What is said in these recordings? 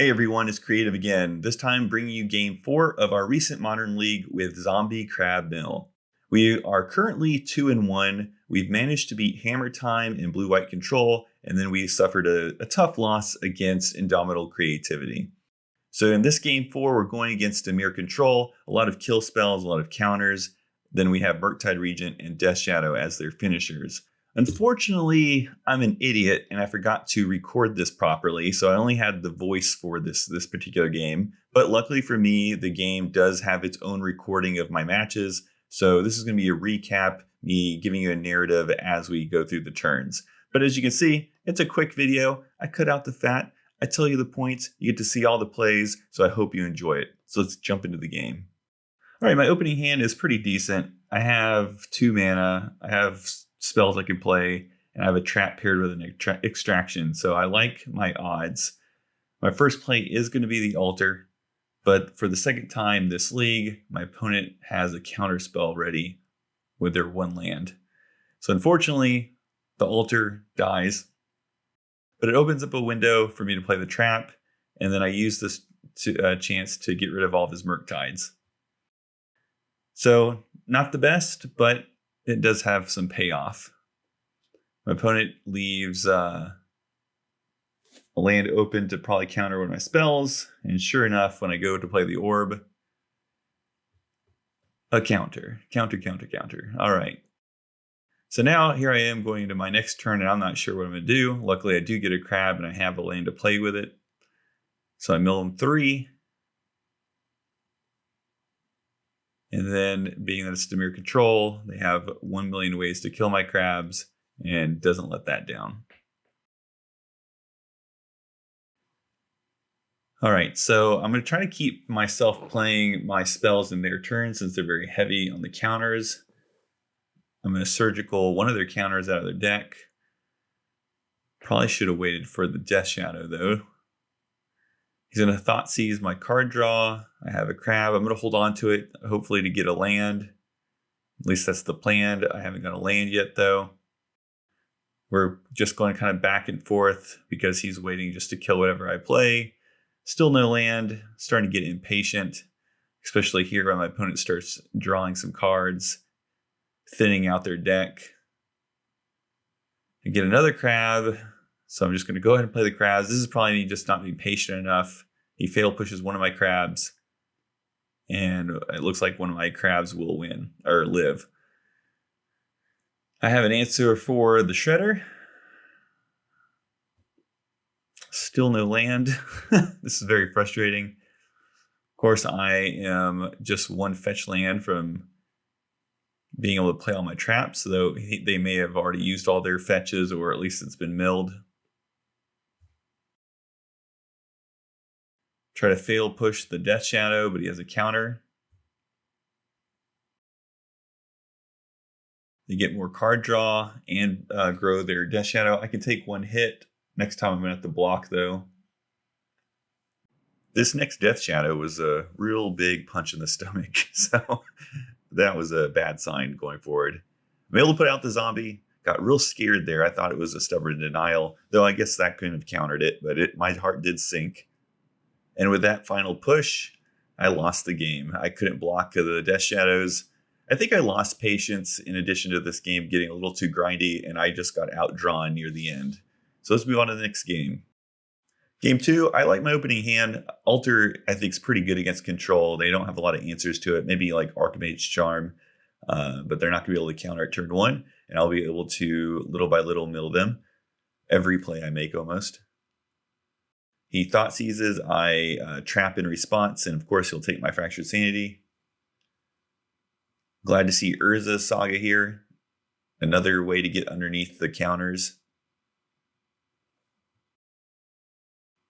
Hey everyone, it's Creative again, this time bringing you Game 4 of our recent Modern League with Zombie Crab Mill. We are currently 2-1. We've managed to beat Hammer Time and Blue-White Control, and then we suffered a tough loss against Indomitable Creativity. So in this Game 4, we're going against Dimir Control, a lot of kill spells, a lot of counters. Then we have Murktide Regent and Death Shadow as their finishers. Unfortunately, I'm an idiot and I forgot to record this properly, so I only had the voice for this particular game. But luckily for me, the game does have its own recording of my matches, so this is going to be a recap, me giving you a narrative as we go through the turns. But as you can see, it's a quick video. I cut out the fat, I tell you the points, you get to see all the plays, so I hope you enjoy it. So let's jump into the game. All right, my opening hand is pretty decent. I have 2 mana, I have spells I can play, and I have a trap paired with an extraction, so I like my odds. My first play is going to be the altar, but for the second time this league, my opponent has a counter spell ready with their 1 land. So unfortunately, the altar dies, but it opens up a window for me to play the trap, and then I use this chance to get rid of all of his Murktides. So not the best, but it does have some payoff. My opponent leaves a land open to probably counter one of my spells, and sure enough, when I go to play the orb, a counter. All right. So now here I am going into my next turn, and I'm not sure what I'm going to do. Luckily, I do get a crab, and I have a land to play with it. So I mill him 3. And then, being that it's Dimir Control, they have 1 million ways to kill my crabs, and doesn't let that down. All right, so I'm going to try to keep myself playing my spells in their turn since they're very heavy on the counters. I'm going to surgical one of their counters out of their deck. Probably should have waited for the Death Shadow, though. He's going to Thought Seize my card draw. I have a crab. I'm going to hold on to it, hopefully to get a land. At least that's the plan. I haven't got a land yet, though. We're just going kind of back and forth because he's waiting just to kill whatever I play. Still no land. Starting to get impatient, especially here when my opponent starts drawing some cards, thinning out their deck. I get another crab. So I'm just going to go ahead and play the crabs. This is probably me just not being patient enough. He fail pushes one of my crabs, and it looks like one of my crabs will win, or live. I have an answer for the Shredder. Still no land. This is very frustrating. Of course, I am just 1 fetch land from being able to play all my traps, though they may have already used all their fetches, or at least it's been milled. Try to fail push the Death Shadow, but he has a counter. They get more card draw and grow their Death Shadow. I can take 1 hit. Next time I'm going to have to block, though. This next Death Shadow was a real big punch in the stomach, so that was a bad sign going forward. I'm able to put out the zombie. Got real scared there. I thought it was a stubborn denial, though I guess that couldn't have countered it, but my heart did sink. And with that final push, I lost the game. I couldn't block the Death Shadows. I think I lost patience in addition to this game getting a little too grindy, and I just got outdrawn near the end. So let's move on to the next game. Game 2, I like my opening hand. Altar, I think, is pretty good against control. They don't have a lot of answers to it. Maybe like Archmage's Charm, but they're not going to be able to counter at turn 1, and I'll be able to little by little mill them. Every play I make almost. He Thought Seizes, I trap in response, and of course he'll take my Fractured Sanity. Glad to see Urza's Saga here. Another way to get underneath the counters.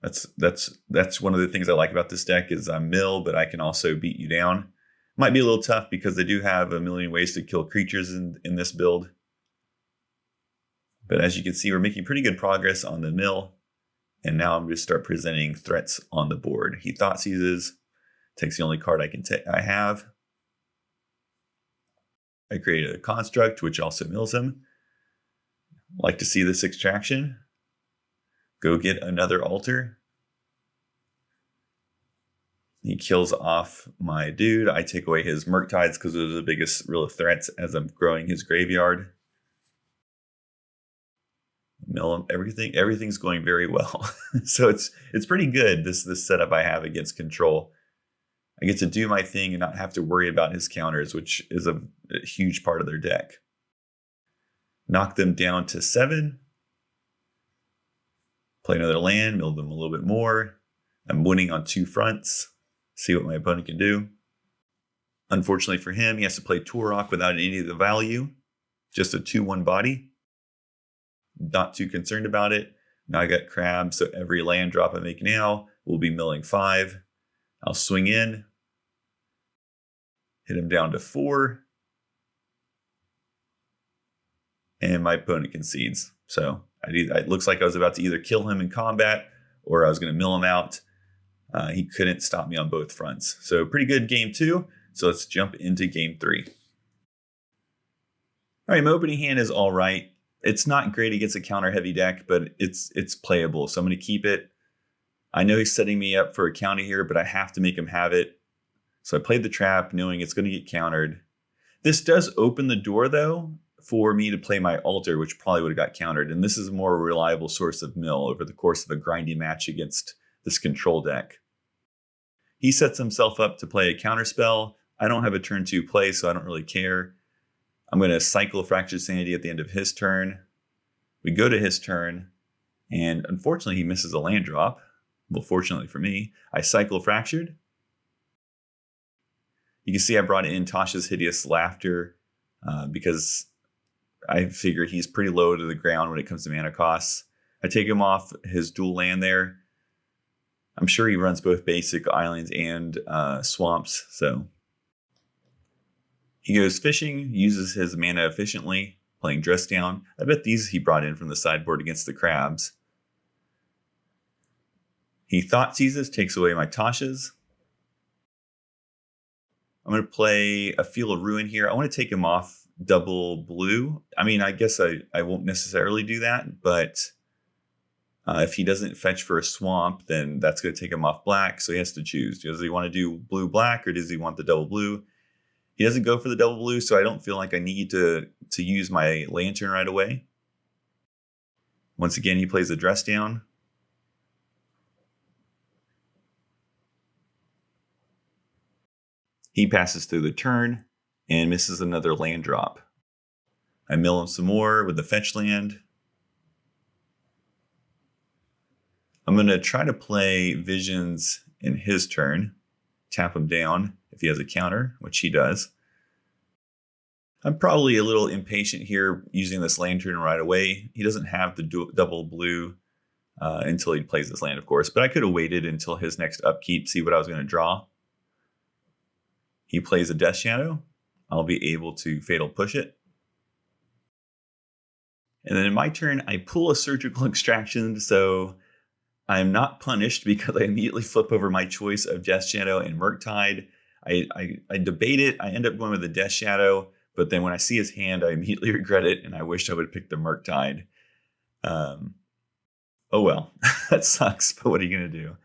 That's one of the things I like about this deck is I'm mill, but I can also beat you down. Might be a little tough because they do have a million ways to kill creatures in this build. But as you can see, we're making pretty good progress on the mill. And now I'm going to start presenting threats on the board. He Thought Seizes, takes the only card I have. I create a construct, which also mills him. Like to see this extraction. Go get another altar. He kills off my dude. I take away his Murktides because those are the biggest real threats as I'm growing his graveyard. Mill him. Everything's going very well. So it's pretty good, this setup I have against control. I get to do my thing and not have to worry about his counters, which is a huge part of their deck. Knock them down to 7. Play another land, mill them a little bit more. I'm winning on 2 fronts. See what my opponent can do. Unfortunately for him, he has to play Turok without any of the value. Just a 2/1 body. Not too concerned about it. Now I got crabs, so every land drop I make now will be milling 5. I'll swing in. Hit him down to 4. And my opponent concedes. So it looks like I was about to either kill him in combat or I was going to mill him out. He couldn't stop me on both fronts. So pretty good game 2. So let's jump into game 3. All right, my opening hand is all right. It's not great against a counter heavy deck, but it's playable. So I'm going to keep it. I know he's setting me up for a counter here, but I have to make him have it. So I played the trap knowing it's going to get countered. This does open the door though for me to play my altar, which probably would have got countered. And this is a more reliable source of mill over the course of a grindy match against this control deck. He sets himself up to play a counter spell. I don't have a turn 2 play, so I don't really care. I'm going to cycle Fractured Sanity at the end of his turn. We go to his turn, and unfortunately he misses a land drop. Well, fortunately for me, I cycle Fractured. You can see I brought in Tasha's Hideous Laughter because I figure he's pretty low to the ground when it comes to mana costs. I take him off his dual land there. I'm sure he runs both basic islands and swamps, so he goes fishing, uses his mana efficiently, playing Dress Down. I bet these he brought in from the sideboard against the crabs. He Thought Seizes, takes away my Tasha's. I'm going to play a Feel of Ruin here. I want to take him off double blue. I mean, I guess I won't necessarily do that, but if he doesn't fetch for a swamp, then that's going to take him off black, so he has to choose. Does he want to do blue-black, or does he want the double blue? He doesn't go for the double blue, so I don't feel like I need to use my lantern right away. Once again, he plays a Dress Down. He passes through the turn and misses another land drop. I mill him some more with the fetch land. I'm going to try to play Visions in his turn, tap him down if he has a counter, which he does. I'm probably a little impatient here using this lantern right away. He doesn't have the double blue until he plays this land, of course, but I could have waited until his next upkeep, see what I was going to draw. He plays a Death Shadow. I'll be able to Fatal Push it. And then in my turn, I pull a Surgical Extraction, so I'm not punished because I immediately flip over my choice of Death Shadow and Murktide. I debate it. I end up going with the Death Shadow, but then when I see his hand, I immediately regret it, and I wish I would have picked the Murktide. Oh well, that sucks, but what are you going to do?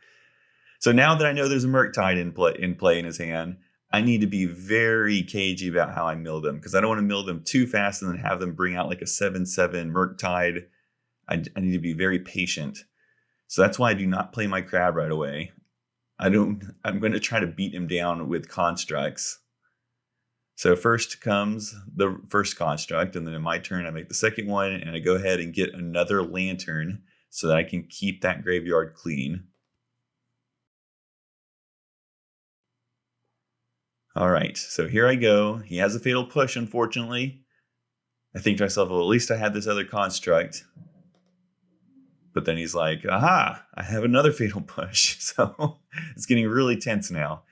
So now that I know there's a Murktide in play in his hand, I need to be very cagey about how I mill them, because I don't want to mill them too fast and then have them bring out like a 7/7 Murktide. I need to be very patient. So that's why I do not play my crab right away. I'm going to try to beat him down with constructs. So first comes the first construct, and then in my turn I make the second one, and I go ahead and get another lantern so that I can keep that graveyard clean. All right, so here I go. He has a Fatal Push, unfortunately. I think to myself, well, at least I had this other construct. But then he's like, aha, I have another Fatal Push. So it's getting really tense now.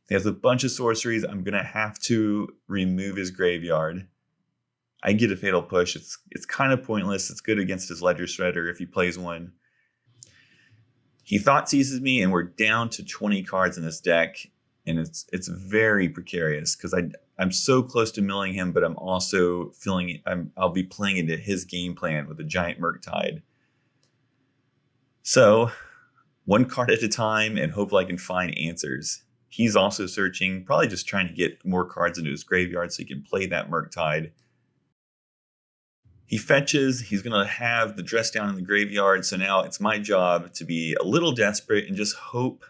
He has a bunch of sorceries. I'm going to have to remove his graveyard. I get a Fatal Push. It's kind of pointless. It's good against his Ledger Shredder if he plays one. He Thought Seizes me, and we're down to 20 cards in this deck. And it's very precarious because I'm so close to milling him, but I'm also feeling I'll be playing into his game plan with a giant Murktide. So one card at a time and hopefully I can find answers. He's also searching, probably just trying to get more cards into his graveyard so he can play that Murktide. He fetches, he's going to have the dress down in the graveyard, so now it's my job to be a little desperate and just hope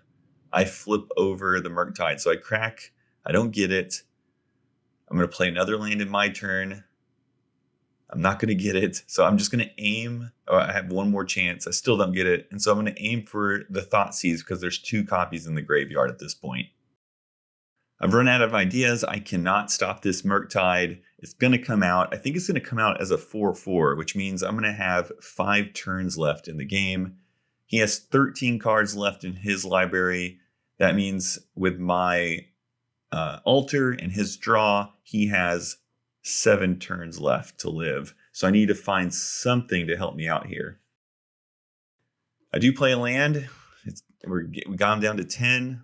I flip over the Murktide. So I crack, I don't get it. I'm going to play another land in my turn. I'm not going to get it, so I'm just going to aim. I have one more chance. I still don't get it, and so I'm going to aim for the Thoughtseize because there's 2 copies in the graveyard at this point. I've run out of ideas. I cannot stop this Murktide. It's going to come out. I think it's going to come out as a 4/4, which means I'm going to have 5 turns left in the game. He has 13 cards left in his library. That means with my altar and his draw, he has 7 turns left to live. So I need to find something to help me out here. I do play a land. We got him down to 10.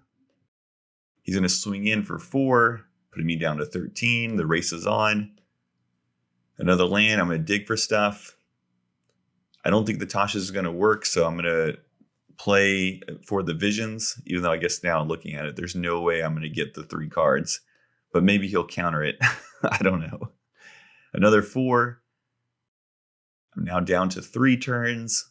He's going to swing in for 4, putting me down to 13. The race is on. Another land. I'm going to dig for stuff. I don't think the Tasha is going to work, so I'm going to play for the Visions, even though I guess now looking at it, there's no way I'm going to get the 3 cards. But maybe he'll counter it. I don't know. Another 4. I'm now down to 3 turns.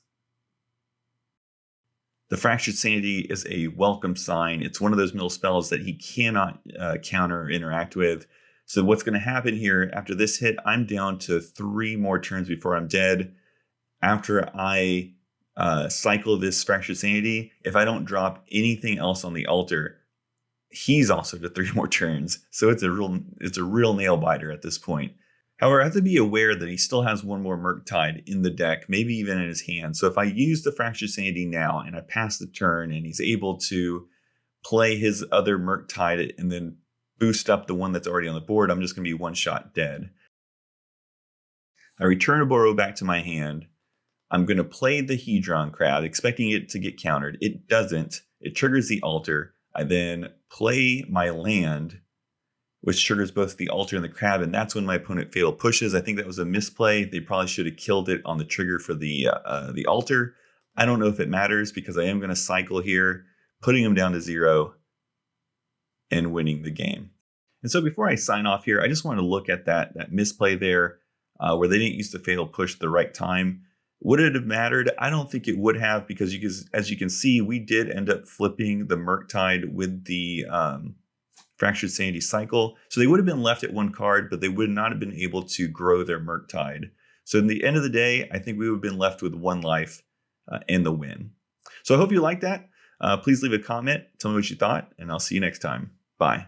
The Fractured Sanity is a welcome sign. It's one of those middle spells that he cannot counter or interact with. So what's going to happen here after this hit, I'm down to 3 more turns before I'm dead. After I cycle this Fractured Sanity, if I don't drop anything else on the altar, he's also to 3 more turns. So it's a real nail biter at this point. However, I have to be aware that he still has one more Murktide in the deck, maybe even in his hand. So if I use the Fractured Sanity now and I pass the turn and he's able to play his other Murktide and then boost up the one that's already on the board, I'm just going to be 1-shot dead. I return a Burrow back to my hand. I'm going to play the Hedron Crab, expecting it to get countered. It doesn't. It triggers the altar. I then play my land, which triggers both the altar and the crab, and that's when my opponent fatal pushes. I think that was a misplay. They probably should have killed it on the trigger for the altar. I don't know if it matters because I am going to cycle here, putting him down to 0 and winning the game. And so before I sign off here, I just want to look at that misplay there where they didn't use the fatal push at the right time. Would it have mattered? I don't think it would have because as you can see, we did end up flipping the Murktide with the Fractured Sanity cycle. So they would have been left at 1 card, but they would not have been able to grow their Murktide. So in the end of the day, I think we would have been left with 1 life and the win. So I hope you liked that. Please leave a comment. Tell me what you thought, and I'll see you next time. Bye.